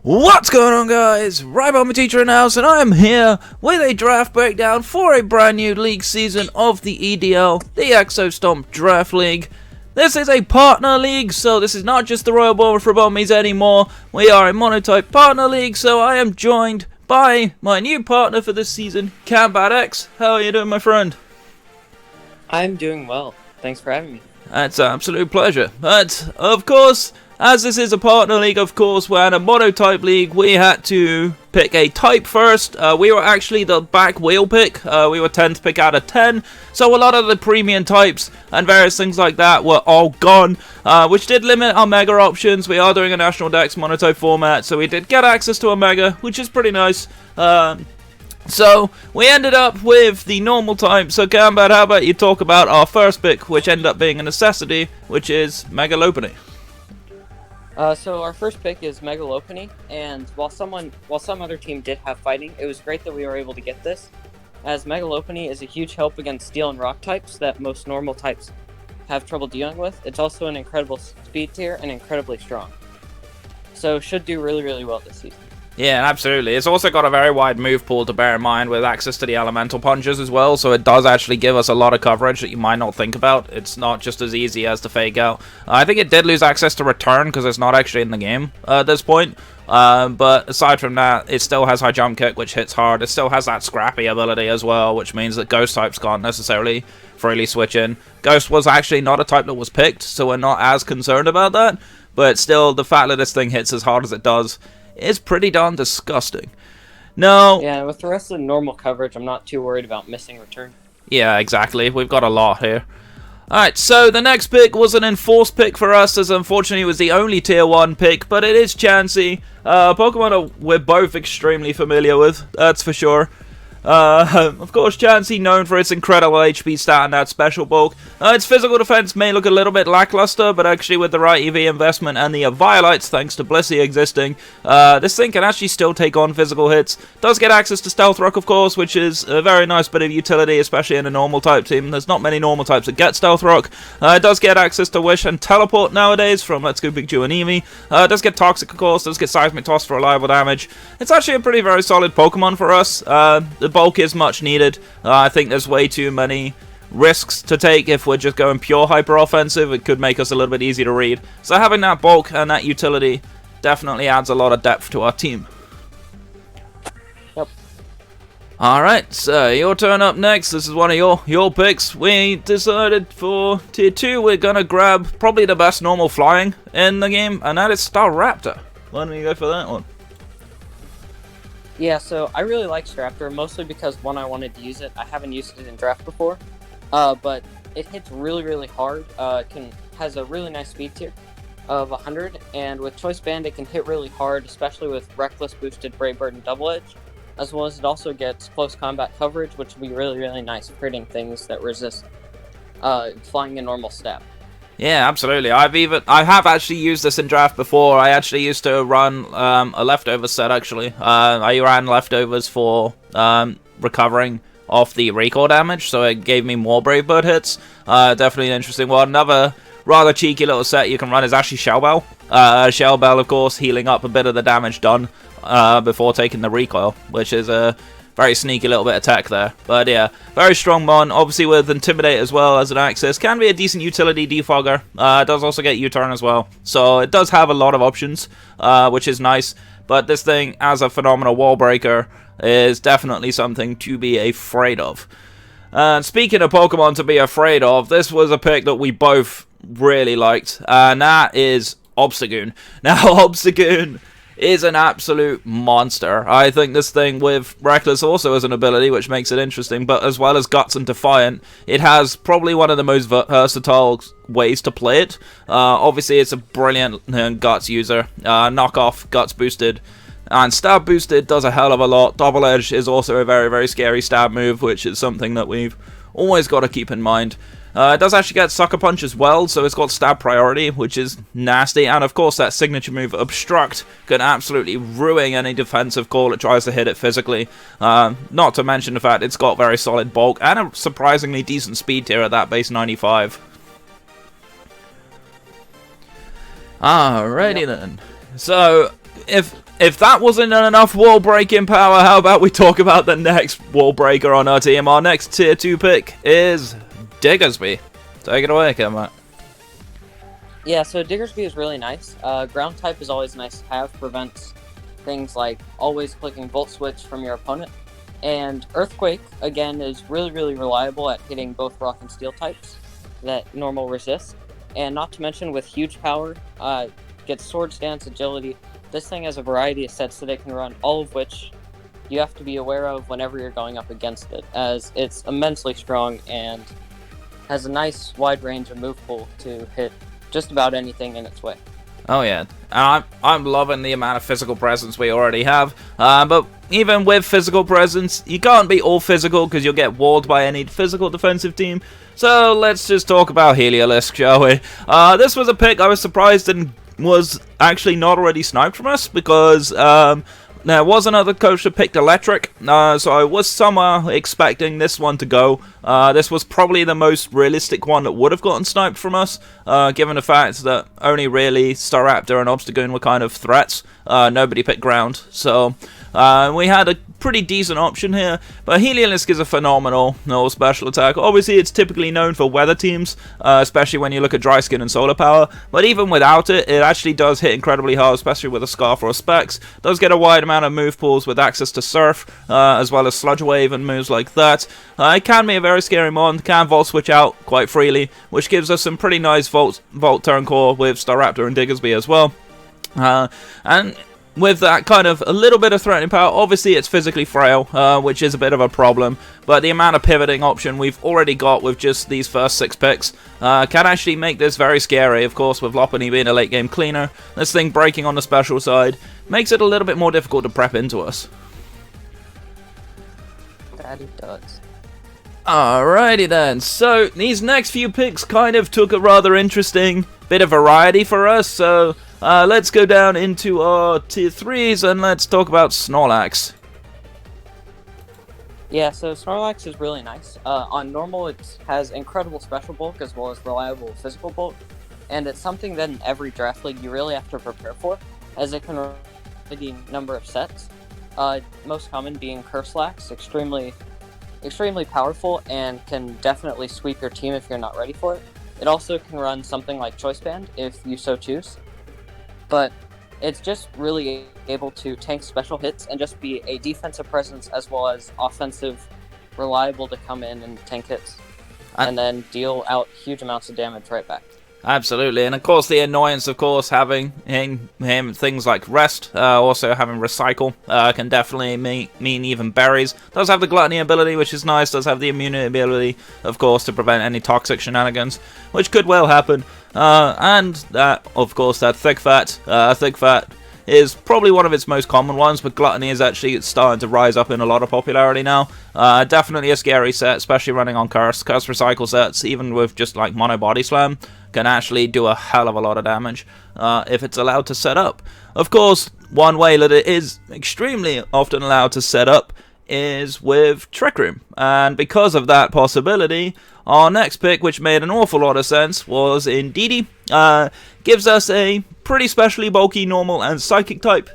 What's going on, guys? RibombatX in the house, and I am here with a draft breakdown for a brand new league season of the EDL, the Exo Stomp Draft League. This is a partner league, so this is not just the Royal Ball with RibombatX anymore. We are a monotype partner league, so I am joined by my new partner for this season, RibombatX. How are you doing, my friend? I'm doing well. Thanks for having me. That's an absolute pleasure. But, of course, as this is a partner league, of course, we're in a monotype league, we had to pick a type first. We were actually the back wheel pick. We were 10th pick out of 10. So a lot of the premium types and various things like that were all gone, which did limit our mega options. We are doing a National Dex monotype format, so we did get access to a mega, which is pretty nice. So, we ended up with the normal type. So, Combat, how about you talk about our first pick, which ended up being a necessity, which is Megalopony. So our first pick is Megalopony, and while some other team did have fighting, it was great that we were able to get this, as Megalopony is a huge help against steel and rock types that most normal types have trouble dealing with. It's also an incredible speed tier and incredibly strong. So should do really, really well this season. Yeah, absolutely. It's also got a very wide move pool to bear in mind with access to the elemental punches as well, so it does actually give us a lot of coverage that you might not think about. It's not just as easy as to fake out. I think it did lose access to return because it's not actually in the game at this point. But aside from that, it still has high jump kick, which hits hard. It still has that scrappy ability as well, which means that ghost types can't necessarily freely switch in. Ghost was actually not a type that was picked, so we're not as concerned about that. But still, the fact that this thing hits as hard as it does is pretty darn disgusting. No. Yeah, with the rest of the normal coverage, I'm not too worried about missing return. Yeah, exactly. We've got a lot here. Alright, so the next pick was an enforced pick for us, as unfortunately it was the only tier 1 pick, but it is Chansey. Pokemon we're both extremely familiar with, that's for sure. Of course, Chansey, known for its incredible HP stat and that special bulk. Its physical defense may look a little bit lackluster, but actually with the right EV investment and the Violites, thanks to Blissey existing, this thing can actually still take on physical hits. Does get access to Stealth Rock, of course, which is a very nice bit of utility, especially in a normal type team. There's not many normal types that get Stealth Rock. It does get access to Wish and Teleport nowadays from Let's Go Big Jew and Eevee. It does get Toxic, of course, does get Seismic Toss for reliable damage. It's actually a pretty very solid Pokemon for us. The bulk is much needed. I think there's way too many risks to take if we're just going pure hyper offensive. It could make us a little bit easy to read. So having that bulk and that utility definitely adds a lot of depth to our team. Yep. Alright, so your turn up next. This is one of your picks. We decided for tier 2 we're gonna grab probably the best normal flying in the game, and that is Staraptor. Why don't you go for that one? Yeah, so I really like Staraptor, mostly because, one, I wanted to use it. I haven't used it in draft before, but it hits really, really hard. Has a really nice speed tier of 100, and with Choice Band, it can hit really hard, especially with Reckless boosted Brave Bird and Double Edge, as well as it also gets close combat coverage, which will be really, really nice for hitting things that resist flying a normal stat. Yeah, absolutely. I have actually used this in draft before. I actually used to run a leftover set, actually. I ran leftovers for recovering off the recall damage, so it gave me more Brave Bird hits. Definitely an interesting one. Another rather cheeky little set you can run is actually Shell Bell. Shell Bell, of course, healing up a bit of the damage done before taking the recoil, which is a very sneaky little bit of tech there. But yeah, very strong mon. Obviously with Intimidate as well as an access. Can be a decent utility defogger. It does also get U-turn as well. So it does have a lot of options, which is nice. But this thing, as a phenomenal wall breaker, is definitely something to be afraid of. And speaking of Pokemon to be afraid of, this was a pick that we both really liked. And that is Obstagoon. Now, Obstagoon is an absolute monster. I think this thing with Reckless also has an ability which makes it interesting, but as well as Guts and Defiant, it has probably one of the most versatile ways to play it. Obviously it's a brilliant Guts user. Knockoff, Guts boosted, and Stab boosted does a hell of a lot. Double Edge is also a very, very scary stab move, which is something that we've always got to keep in mind. It does actually get Sucker Punch as well, so it's got stab priority, which is nasty. And of course, that signature move, Obstruct, can absolutely ruin any defensive call that tries to hit it physically. Not to mention the fact it's got very solid bulk and a surprisingly decent speed tier at that base 95. Alrighty then. So, if if that wasn't enough wall breaking power, how about we talk about the next wall breaker on our team? Our next tier 2 pick is Diggersby. Take it away, Matt. Yeah, so Diggersby is really nice. Ground type is always nice to have, prevents things like always clicking Volt Switch from your opponent. And Earthquake, again, is really, really reliable at hitting both Rock and Steel types that normal resist. And not to mention, with huge power, gets Sword Stance, Agility. This thing has a variety of sets that it can run, all of which you have to be aware of whenever you're going up against it, as it's immensely strong and has a nice wide range of move pool to hit just about anything in its way. Oh yeah, I'm loving the amount of physical presence we already have, but even with physical presence, you can't be all physical because you'll get walled by any physical defensive team. So let's just talk about Heliolisk, shall we? This was a pick I was surprised and was actually not already sniped from us, because there was another coach that picked Electric, so I was somewhere expecting this one to go. This was probably the most realistic one that would have gotten sniped from us, given the fact that only really Staraptor and Obstagoon were kind of threats. Nobody picked Ground, so we had a pretty decent option here, but Heliolisk is a phenomenal special attack. Obviously, it's typically known for weather teams, especially when you look at Dry Skin and Solar Power, but even without it, it actually does hit incredibly hard, especially with a Scarf or a Specs. Does get a wide amount of move pools with access to Surf, as well as Sludge Wave and moves like that. It can be a very scary mon, can Volt Switch out quite freely, which gives us some pretty nice Volt turn core with Staraptor and Diggersby as well. And with that kind of a little bit of threatening power, obviously it's physically frail, which is a bit of a problem, but the amount of pivoting option we've already got with just these first 6 picks can actually make this very scary. Of course, with Lopunny being a late game cleaner, this thing breaking on the special side makes it a little bit more difficult to prep into us. That it does. Alrighty then, so these next few picks kind of took a rather interesting bit of variety for us, so let's go down into our tier 3s and let's talk about Snorlax. Yeah, so Snorlax is really nice. On normal, it has incredible special bulk as well as reliable physical bulk, and it's something that in every draft league you really have to prepare for, as it can run a number of sets. Most common being Curslax, extremely powerful and can definitely sweep your team if you're not ready for it. It also can run something like Choice Band if you so choose, but it's just really able to tank special hits and just be a defensive presence as well as offensive, reliable to come in and tank hits and then deal out huge amounts of damage right back. Absolutely, and of course the annoyance, of course, having him things like Rest, also having Recycle, can definitely mean even Berries. Does have the Gluttony ability, which is nice, does have the Immunity ability, of course, to prevent any toxic shenanigans, which could well happen. And that, of course, that Thick Fat. Thick Fat is probably one of its most common ones, but Gluttony is actually starting to rise up in a lot of popularity now. Definitely a scary set, especially running on Curse. Curse Recycle sets, even with just like Mono Body Slam, can actually do a hell of a lot of damage if it's allowed to set up. Of course, one way that it is extremely often allowed to set up is with Trick Room, and because of that possibility, our next pick, which made an awful lot of sense, was Indeedee. Gives us a pretty specially bulky normal and psychic type,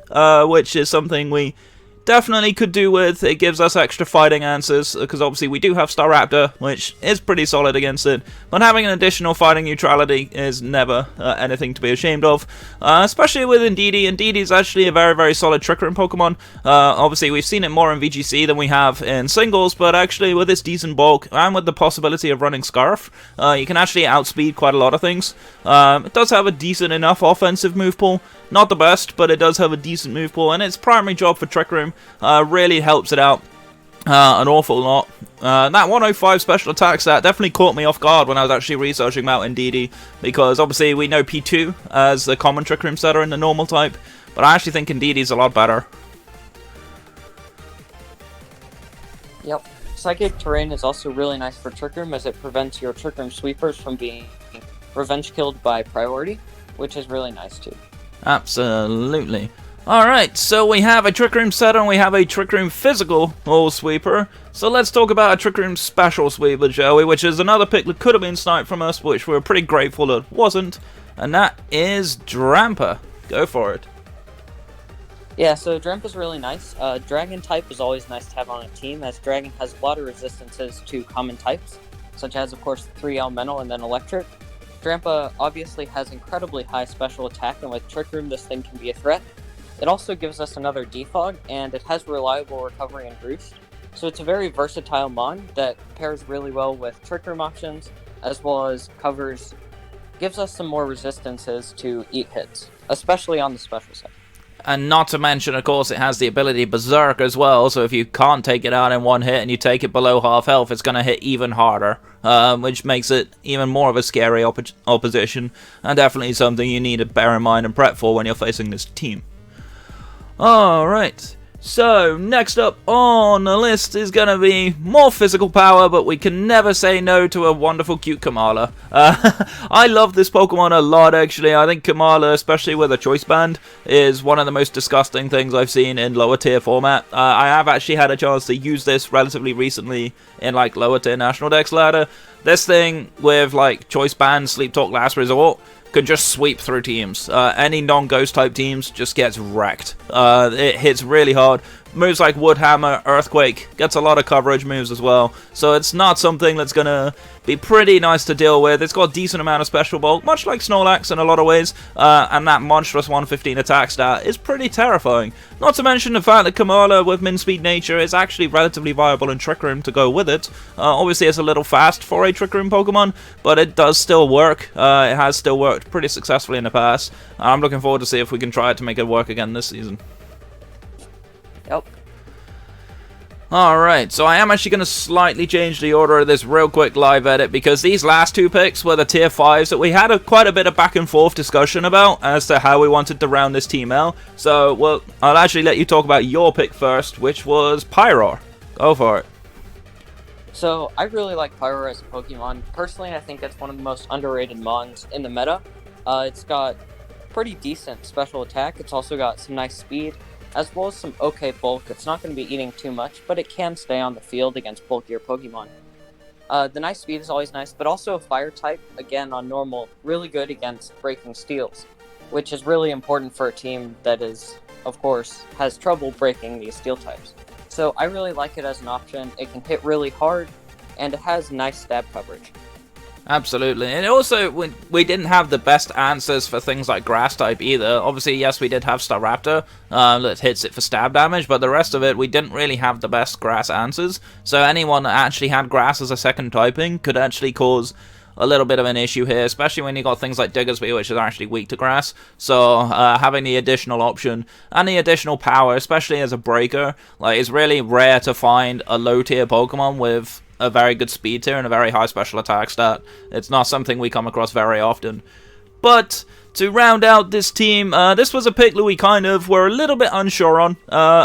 which is something we definitely could do with. It gives us extra fighting answers, because obviously we do have Staraptor, which is pretty solid against it, but having an additional fighting neutrality is never anything to be ashamed of, especially with Indeedee. Indeedee is actually a very, very solid Trick Room Pokemon. Obviously we've seen it more in VGC than we have in singles, but actually with its decent bulk, and with the possibility of running Scarf, you can actually outspeed quite a lot of things. It does have a decent enough offensive move pool. Not the best, but it does have a decent move pool, and its primary job for Trick Room really helps it out an awful lot. That 105 special attack stat definitely caught me off guard when I was actually researching about Indeedee, because obviously we know P2 as the common Trick Room setter in the normal type, but I actually think Indeedee's a lot better. Yep. Psychic Terrain is also really nice for Trick Room, as it prevents your Trick Room sweepers from being revenge killed by priority, which is really nice too. Absolutely. Alright, so we have a Trick Room setter and we have a Trick Room physical sweeper. So let's talk about a Trick Room special sweeper, shall we? Which is another pick that could have been sniped from us, which we're pretty grateful that wasn't. And that is Drampa. Go for it. Yeah, so Drempa's really nice. Dragon type is always nice to have on a team, as Dragon has a lot of resistances to common types, such as, of course, 3 Elemental and then Electric. Drampa obviously has incredibly high special attack, and with Trick Room, this thing can be a threat. It also gives us another defog, and it has reliable recovery and boost. So it's a very versatile mon that pairs really well with Trick Room options, as well as gives us some more resistances to eat hits, especially on the special side. And not to mention, of course, it has the ability Berserk as well, so if you can't take it out in one hit and you take it below half health, it's going to hit even harder, which makes it even more of a scary opposition, and definitely something you need to bear in mind and prep for when you're facing this team. Alright, so next up on the list is going to be more physical power, but we can never say no to a wonderful cute Kamala. I love this Pokemon a lot, actually. I think Kamala, especially with a choice band, is one of the most disgusting things I've seen in lower tier format. I have actually had a chance to use this relatively recently in like lower tier National Dex ladder. This thing with like choice band, Sleep Talk, Last Resort, can just sweep through teams. Any non-ghost type teams just gets wrecked. It hits really hard. Moves like Wood Hammer, Earthquake, gets a lot of coverage moves as well. So it's not something that's going to be pretty nice to deal with. It's got a decent amount of special bulk, much like Snorlax in a lot of ways. And that monstrous 115 attack stat is pretty terrifying. Not to mention the fact that Kamala with min speed nature is actually relatively viable in Trick Room to go with it. Obviously it's a little fast for a Trick Room Pokemon, but it does still work. It has still worked pretty successfully in the past. I'm looking forward to see if we can try it to make it work again this season. Yep. Alright, so I am actually going to slightly change the order of this real quick live edit, because these last two picks were the tier 5s that we had quite a bit of back and forth discussion about as to how we wanted to round this team out. So, well, I'll actually let you talk about your pick first, which was Pyroar. Go for it. So, I really like Pyroar as a Pokemon. Personally, I think it's one of the most underrated mons in the meta. It's got pretty decent special attack. It's also got some nice speed, as well as some okay bulk. It's not going to be eating too much, but it can stay on the field against bulkier Pokemon. The nice speed is always nice, but also a fire type, again on normal, really good against breaking steels, which is really important for a team that is, of course, has trouble breaking these steel types. So I really like it as an option. It can hit really hard, and it has nice stab coverage. Absolutely, and also we didn't have the best answers for things like grass type either. Obviously, yes, we did have Staraptor that hits it for stab damage, but the rest of it, we didn't really have the best grass answers. So anyone that actually had grass as a second typing could actually cause a little bit of an issue here, especially when you got things like Diggersby, which is actually weak to grass. So having the additional option and the additional power, especially as a breaker, like, it's really rare to find a low tier Pokemon with a very good speed tier and a very high special attack stat. It's not something we come across very often. But to round out this team, this was a pick that we kind of were a little bit unsure on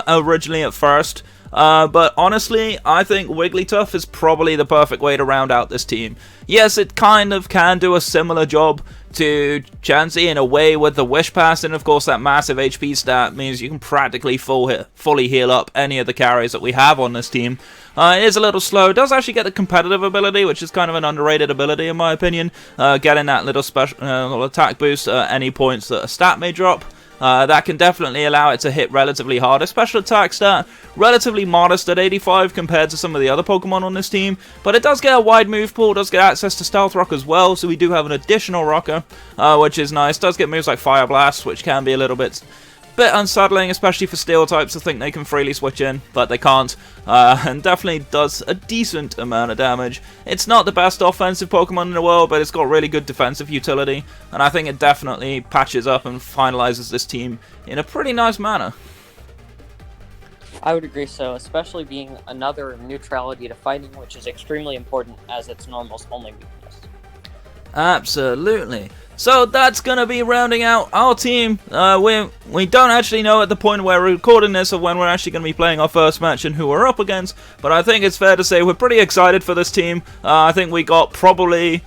originally at first. But honestly, I think Wigglytuff is probably the perfect way to round out this team. Yes, it kind of can do a similar job to Chansey in a way with the Wish Pass, and of course that massive HP stat means you can practically fully heal up any of the carries that we have on this team. It is a little slow. It does actually get the competitive ability, which is kind of an underrated ability in my opinion. Getting that little special little attack boost at any points that a stat may drop. That can definitely allow it to hit relatively hard. A special attack stat, relatively modest at 85 compared to some of the other Pokemon on this team, but it does get a wide move pool, does get access to Stealth Rock as well, so we do have an additional rocker, which is nice. Does get moves like Fire Blast, which can be a little bit unsettling, especially for steel types to think they can freely switch in, but they can't, and definitely does a decent amount of damage. It's not the best offensive Pokemon in the world, but it's got really good defensive utility, and I think it definitely patches up and finalizes this team in a pretty nice manner. I would agree so, especially being another neutrality to fighting, which is extremely important as its normal's only weakness. Absolutely. So that's going to be rounding out our team. We don't actually know at the point where we're recording this of when we're actually going to be playing our first match and who we're up against, but I think it's fair to say we're pretty excited for this team. I think we got probably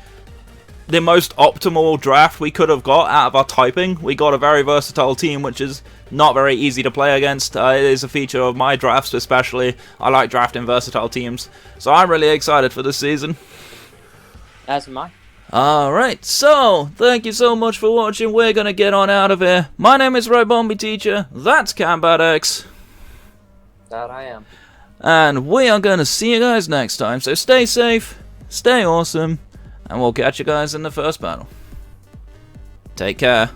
the most optimal draft we could have got out of our typing. We got a very versatile team, which is not very easy to play against. It is a feature of my drafts especially. I like drafting versatile teams, so I'm really excited for this season. As am I. Alright, so, thank you so much for watching. We're gonna get on out of here. My name is RibombatX. That's RibombatX. That I am. And we are gonna see you guys next time. So stay safe, stay awesome, and we'll catch you guys in the first battle. Take care.